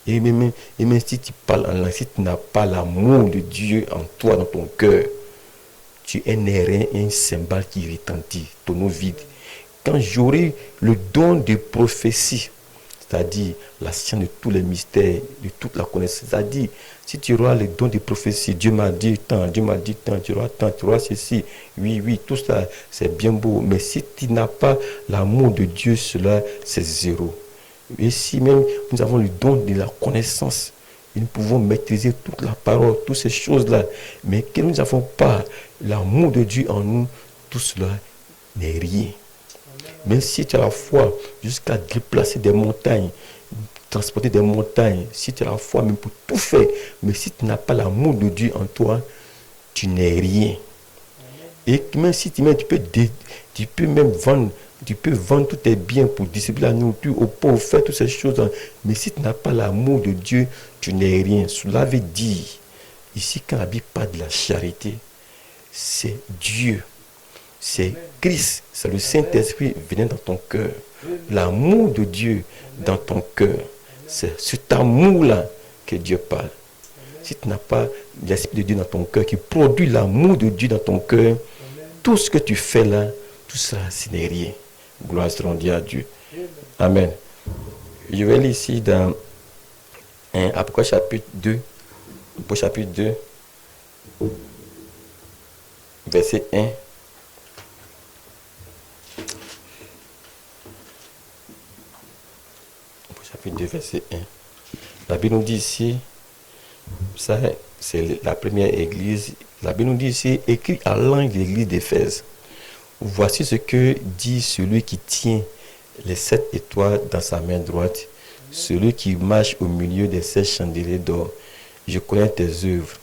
Et même si tu parles en langue, si tu n'as pas l'amour de Dieu en toi, dans ton cœur, tu es un airain et une cymbale qui retentit, tonneau vide. quand j'aurai le don de prophétie, c'est-à-dire la science de tous les mystères, de toute la connaissance, c'est-à-dire si tu auras le don de prophétie, Dieu m'a dit tant, tu auras ceci, oui, tout ça, c'est bien beau, mais si tu n'as pas l'amour de Dieu, cela, c'est zéro. Et si même nous avons le don de la connaissance, nous pouvons maîtriser toute la parole, toutes ces choses-là, mais que nous n'avons pas l'amour de Dieu en nous, tout cela n'est rien. Même si tu as la foi jusqu'à déplacer des montagnes, transporter des montagnes, si tu as la foi même pour tout faire, mais si tu n'as pas l'amour de Dieu en toi, tu n'es rien. Et même si tu peux même vendre tous tes biens pour distribuer la nourriture aux pauvres, faire toutes ces choses, mais si tu n'as pas l'amour de Dieu, tu n'es rien. Cela veut dire, ici quand la Bible parle de la charité, c'est Dieu. C'est Christ, c'est le Saint-Esprit venant dans ton cœur. L'amour de Dieu dans ton cœur. C'est cet amour-là que Dieu parle. Si tu n'as pas l'Esprit de Dieu dans ton cœur, qui produit l'amour de Dieu dans ton cœur, tout ce que tu fais là, tout ça, ce n'est rien. Gloire soit rendue à Dieu. Amen. Je vais lire ici dans Apocalypse chapitre 2. Apocalypse chapitre 2, verset 1. Chapitre 2, verset 1. La Bible nous dit ici, ça c'est la première église, la Bible nous dit ici, écrit à l'ange de l'église d'Éphèse. Voici ce que dit celui qui tient les 7 étoiles dans sa main droite, celui qui marche au milieu des 7 chandeliers d'or. Je connais tes œuvres,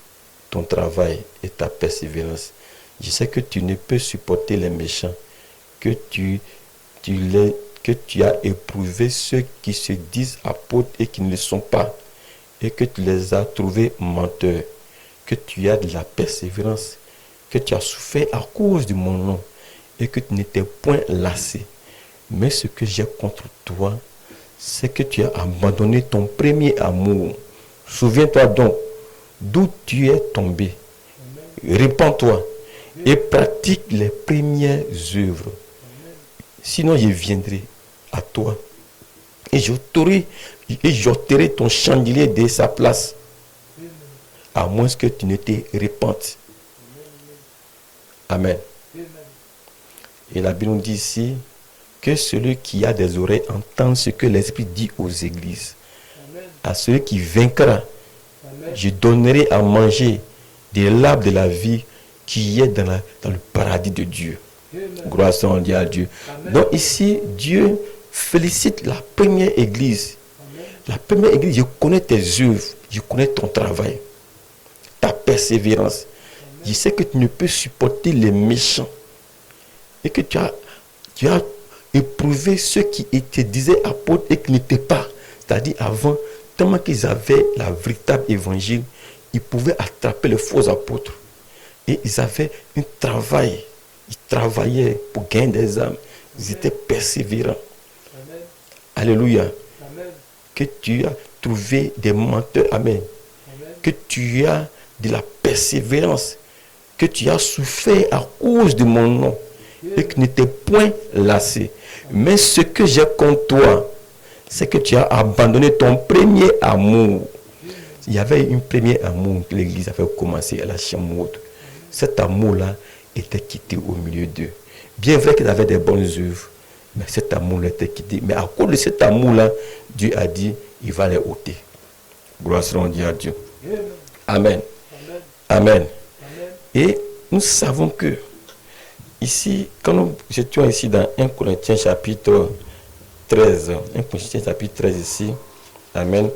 ton travail et ta persévérance. Je sais que tu ne peux supporter les méchants, que tu as éprouvé ceux qui se disent apôtres et qui ne le sont pas, et que tu les as trouvés menteurs, que tu as de la persévérance, que tu as souffert à cause de mon nom, et que tu n'étais point lassé. Mais ce que j'ai contre toi, c'est que tu as abandonné ton premier amour. Souviens-toi donc d'où tu es tombé. Répands-toi et pratique les premières œuvres. Sinon, je viendrai à toi et j'ôterai ton chandelier de sa place, à moins que tu ne te repentes. Amen. Et la Bible nous dit ici que celui qui a des oreilles entend ce que l'Esprit dit aux églises. À celui qui vaincra, je donnerai à manger de l'arbre de la vie qui est dans le paradis de Dieu. Gloire soit à Dieu. Donc ici, Dieu félicite la première église. La première église, je connais tes œuvres, je connais ton travail, ta persévérance. Je sais que tu ne peux supporter les méchants. Et que tu as éprouvé ceux qui te disaient apôtres et qui n'étaient pas. C'est-à-dire avant, tellement qu'ils avaient la véritable évangile, ils pouvaient attraper les faux apôtres. Et ils avaient un travail. Ils travaillaient pour gagner des âmes. Ils étaient persévérants. Amen. Alléluia. Amen. Que tu as trouvé des menteurs. Amen. Amen. Que tu as de la persévérance. Que tu as souffert à cause de mon nom. Et que tu n'étais point lassé. Mais ce que j'ai contre toi, c'est que tu as abandonné ton premier amour. Il y avait un premier amour que l'église avait commencé à la chambre. Cet amour-là était quitté au milieu d'eux. Bien vrai qu'ils avaient des bonnes œuvres, mais cet amour-là était quitté. Mais à cause de cet amour-là, Dieu a dit, il va les ôter. Gloire soit à Dieu. Amen. Amen. Et nous savons que ici, quand nous étions ici dans 1 Corinthiens chapitre 13, 1 Corinthiens chapitre 13 ici, Amen,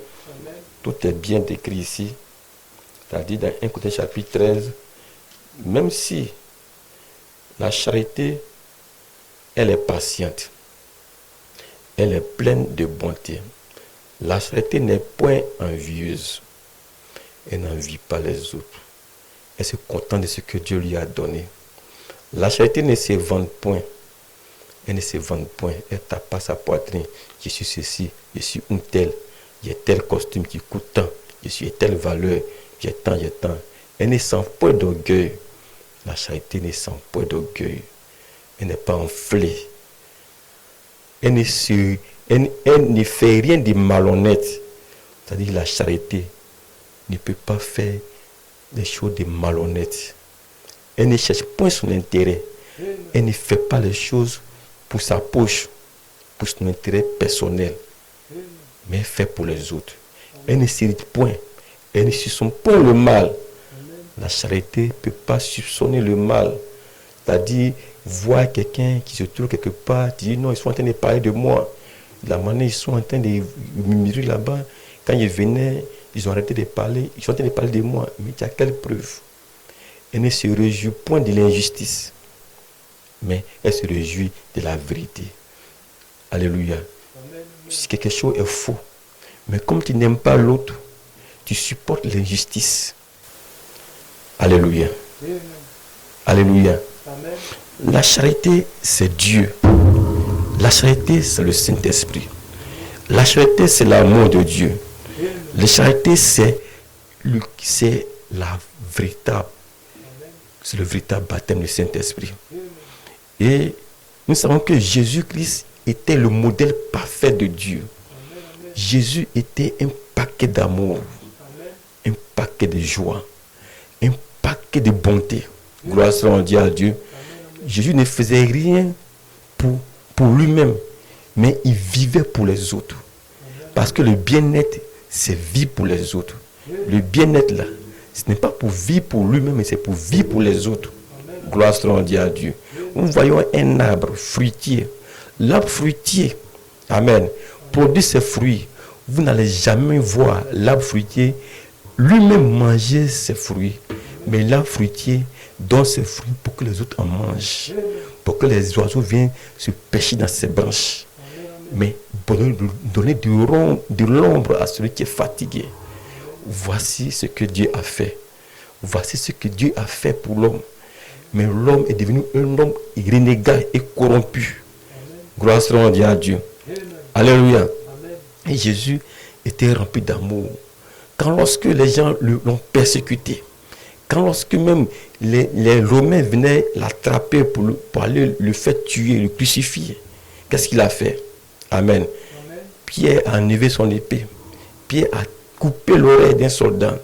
tout est bien décrit ici, c'est-à-dire dans 1 Corinthiens chapitre 13, même si la charité, elle est patiente, elle est pleine de bonté, la charité n'est point envieuse, elle n'envie pas les autres, elle se contente de ce que Dieu lui a donné. La charité ne se vend point. Elle ne se vend point. Elle tape pas sa poitrine. Je suis ceci, je suis un tel. J'ai tel costume qui coûte tant. Je suis telle valeur. J'ai tant. Elle ne sent point d'orgueil. La charité ne sent point d'orgueil. Elle n'est pas enflée. Elle ne fait rien de malhonnête. C'est-à-dire la charité ne peut pas faire des choses de malhonnêtes. Elle ne cherche point son intérêt. Elle ne fait pas les choses pour sa poche, pour son intérêt personnel, mais elle fait pour les autres. Elle ne s'irrite point. Elle ne soupçonne point le mal. La charité ne peut pas soupçonner le mal. C'est-à-dire, voir quelqu'un qui se trouve quelque part, dire non, ils sont en train de parler de moi. La manière ils sont en train de murmurer là-bas, quand ils venaient, ils ont arrêté de parler, ils sont en train de parler de moi. Mais il y a quelle preuve? Elle ne se réjouit point de l'injustice, mais elle se réjouit de la vérité. Alléluia. Si quelque chose est faux, mais comme tu n'aimes pas l'autre, tu supportes l'injustice. Alléluia. Alléluia. Amen. La charité, c'est Dieu. La charité, c'est le Saint-Esprit. La charité, c'est l'amour de Dieu. La charité, c'est la véritable. C'est le véritable baptême du Saint-Esprit. Et nous savons que Jésus-Christ était le modèle parfait de Dieu. Jésus était un paquet d'amour, un paquet de joie, un paquet de bonté. Gloire soit rendue à Dieu. Jésus ne faisait rien pour lui-même, mais il vivait pour les autres. Parce que le bien-être, c'est vivre pour les autres. Le bien-être là, ce n'est pas pour vivre pour lui-même, mais c'est pour vivre pour les autres. Gloire soit rendue à Dieu. Nous voyons un arbre fruitier. L'arbre fruitier, amen, produit ses fruits. Vous n'allez jamais voir l'arbre fruitier lui-même manger ses fruits. Mais l'arbre fruitier donne ses fruits pour que les autres en mangent. Pour que les oiseaux viennent se pêcher dans ses branches. Mais pour donner de l'ombre à celui qui est fatigué. Voici ce que Dieu a fait. Voici ce que Dieu a fait pour l'homme. Mais l'homme est devenu un homme renégat et corrompu. Gloire soit rendue à Dieu. Alléluia. Et Jésus était rempli d'amour. Quand lorsque les gens l'ont persécuté, quand lorsque même les Romains venaient l'attraper pour aller le faire tuer, le crucifier, qu'est-ce qu'il a fait? Amen. Pierre a enlevé son épée. Pierre a coupé l'oreille d'un soldat.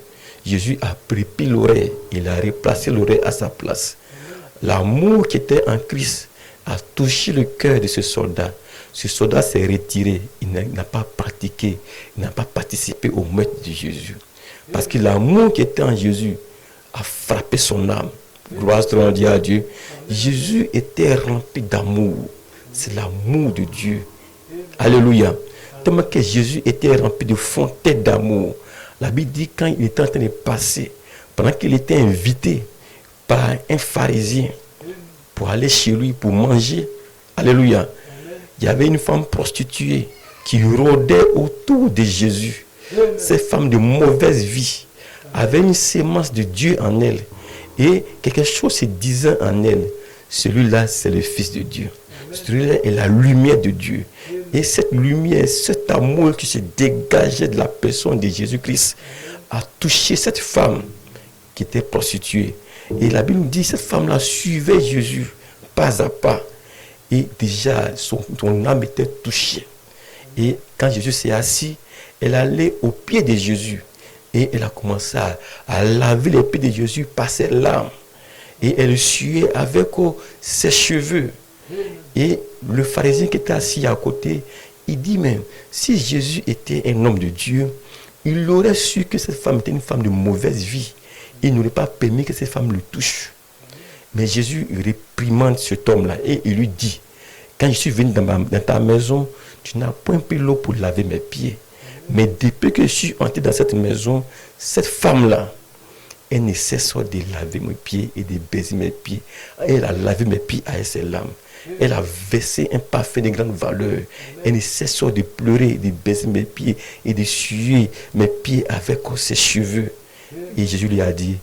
Jésus a pris l'oreille. Il a replacé l'oreille à sa place. L'amour qui était en Christ a touché le cœur de ce soldat. Ce soldat s'est retiré. Il n'a pas pratiqué. Il n'a pas participé au meurtre de Jésus. Parce que l'amour qui était en Jésus a frappé son âme. Gloire soit rendue à Dieu. Jésus était rempli d'amour. C'est l'amour de Dieu. Alléluia. Tellement que Jésus était rempli de fontaines d'amour. La Bible dit quand il était en train de passer, pendant qu'il était invité par un pharisien pour aller chez lui pour manger. Alléluia. Il y avait une femme prostituée qui rôdait autour de Jésus. Cette femme de mauvaise vie avait une sémence de Dieu en elle. Et quelque chose se disait en elle. Celui-là, c'est le Fils de Dieu. Celui-là est la lumière de Dieu. Et cette lumière, cet amour qui se dégageait de la personne de Jésus-Christ a touché cette femme qui était prostituée. Et la Bible nous dit que cette femme-là suivait Jésus pas à pas. Et déjà, son âme était touchée. Et quand Jésus s'est assis, elle allait au pied de Jésus. Et elle a commencé à laver les pieds de Jésus par ses larmes. Et elle suait avec ses cheveux. Et le pharisien qui était assis à côté, il dit même, si Jésus était un homme de Dieu, il aurait su que cette femme était une femme de mauvaise vie. Il n'aurait pas permis que cette femme le touche. Mais Jésus réprimande cet homme-là et il lui dit, quand je suis venu dans ta maison, tu n'as point pris l'eau pour laver mes pieds. Mais depuis que je suis entré dans cette maison, cette femme-là, elle ne cesse de laver mes pieds et de baiser mes pieds. Elle a lavé mes pieds avec ses larmes. Elle a versé un parfum de grande valeur. Elle ne cesse de pleurer, de baiser mes pieds et de suer mes pieds avec ses cheveux. Et Jésus lui a dit,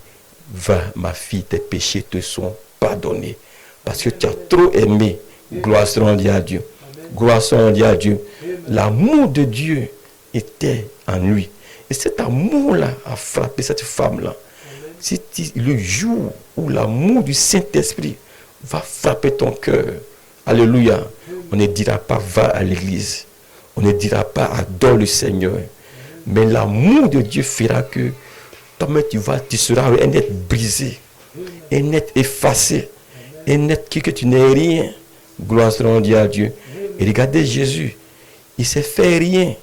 va ma fille, tes péchés te sont pardonnés. Parce que tu as trop aimé. Gloire soit rendue à Dieu. Gloire soit rendue à Dieu. L'amour de Dieu était en lui. Et cet amour-là a frappé cette femme-là. C'est le jour où l'amour du Saint-Esprit va frapper ton cœur. Alléluia. On ne dira pas va à l'église. On ne dira pas adore le Seigneur. Mais l'amour de Dieu fera que toi-même tu seras un être brisé, un être effacé, un être que tu n'es rien. Gloire soit à Dieu. Et regardez Jésus, il s'est fait rien.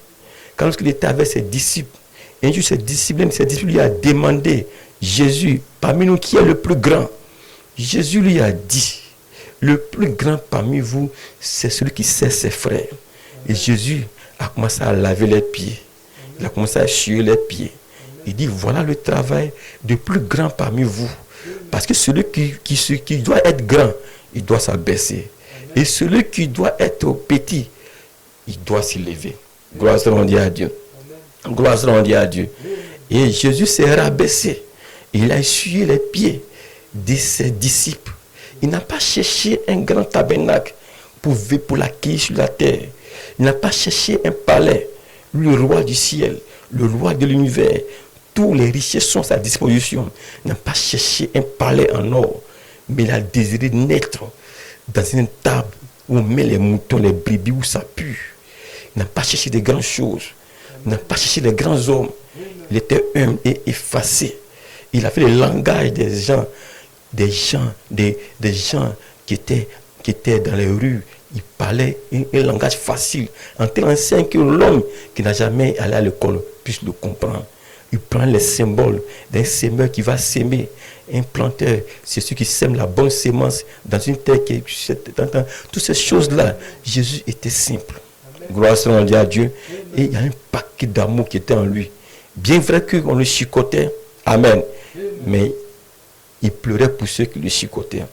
Quand il était avec ses disciples, un jour ses disciples lui a demandé, Jésus, parmi nous qui est le plus grand? Jésus lui a dit, le plus grand parmi vous, c'est celui qui sert ses frères. Et Jésus a commencé à laver les pieds. Il a commencé à essuyer les pieds. Il dit, voilà le travail du plus grand parmi vous. Parce que celui qui doit être grand, il doit s'abaisser. Et celui qui doit être petit, il doit s'élever. Gloire soit à Dieu. Gloire soit à Dieu. Et Jésus s'est rabaissé. Il a essuyé les pieds de ses disciples. Il n'a pas cherché un grand tabernacle pour l'accueillir sur la terre. Il n'a pas cherché un palais. Le roi du ciel, le roi de l'univers, tous les richesses sont à sa disposition. Il n'a pas cherché un palais en or, mais il a désiré naître dans une table où on met les moutons, les brebis, où ça pue. Il n'a pas cherché de grandes choses. Il n'a pas cherché de grands hommes. Il était humble et effacé. Il avait le langage des gens qui étaient dans les rues. Il parlait un langage facile, en tel ancien que l'homme qui n'a jamais allé à l'école puisse le comprendre. Il prend les symboles d'un semeur qui va s'aimer. Un planteur, c'est celui qui sème la bonne sémence dans une terre qui est... Toutes ces choses-là, Jésus était simple. Gloire soit à Dieu. Et il y a un paquet d'amour qui était en lui. Bien vrai qu'on le chicotait. Amen. Mais il pleurait pour ceux qui le chicotaient.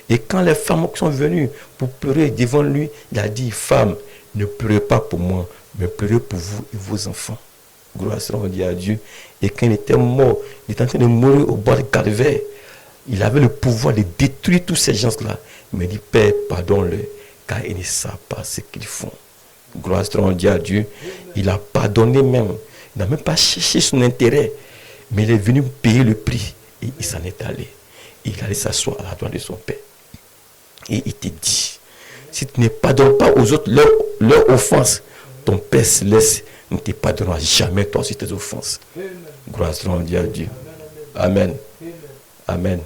Et quand les femmes sont venues pour pleurer devant lui, il a dit, femmes, ne pleurez pas pour moi, mais pleurez pour vous et vos enfants. Gloire soit à Dieu. Et quand il était mort, il était en train de mourir au bord du calvaire. Il avait le pouvoir de détruire tous ces gens-là. Mais il dit, Père, pardonne-le, car ils ne savent pas ce qu'ils font. Gloire soit à Dieu. Il a pardonné même. Il n'a même pas cherché son intérêt. Mais il est venu payer le prix. Et il s'en est allé. Il allait s'asseoir à la droite de son Père. Et il te dit, si tu ne pardonnes pas aux autres leur offense, ton Père céleste ne te pardonnera jamais toi aussi tes offenses. Gloire soit à Dieu. Amen. Amen.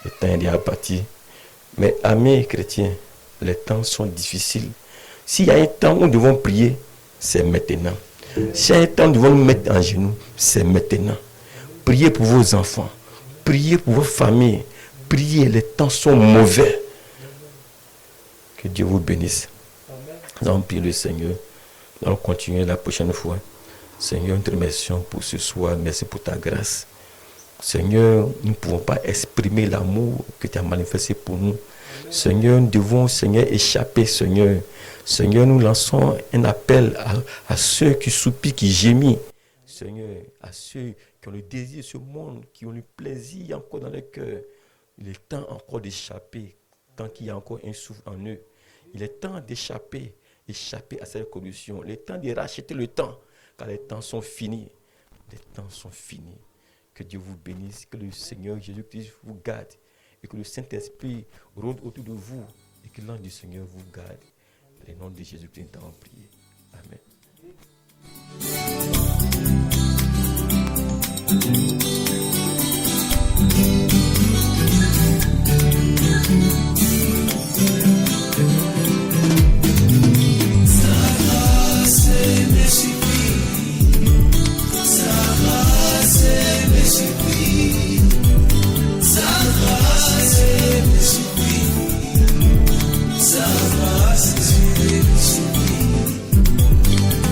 Le temps est déjà parti. Mais amis chrétiens, les temps sont difficiles. S'il y a un temps où nous devons prier, c'est maintenant. S'il y a un temps où nous devons nous mettre en genoux, c'est maintenant. Priez pour vos enfants. Priez pour vos familles. Priez, les temps sont mauvais. Que Dieu vous bénisse. Nous allons prier le Seigneur. Nous allons continuer la prochaine fois. Seigneur, nous te remercions pour ce soir. Merci pour ta grâce. Seigneur, nous ne pouvons pas exprimer l'amour que tu as manifesté pour nous. Seigneur, nous devons, Seigneur, échapper, Seigneur. Seigneur, nous lançons un appel à ceux qui soupirent, qui gémissent. Seigneur, à ceux qui ont le désir de ce monde, qui ont le plaisir encore dans leur cœur. Il est temps encore d'échapper, tant qu'il y a encore un souffle en eux. Il est temps d'échapper à cette corruption. Il est temps de racheter le temps, car les temps sont finis. Les temps sont finis. Que Dieu vous bénisse, que le Seigneur Jésus-Christ vous garde, et que le Saint-Esprit rôde autour de vous, et que l'ange du Seigneur vous garde. Dans le nom de Jésus-Christ, nous avons prié. Amen.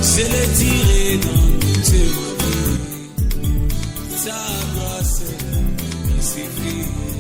C'est le tirer dans toutes tes vies. Sa grâce, il suffit.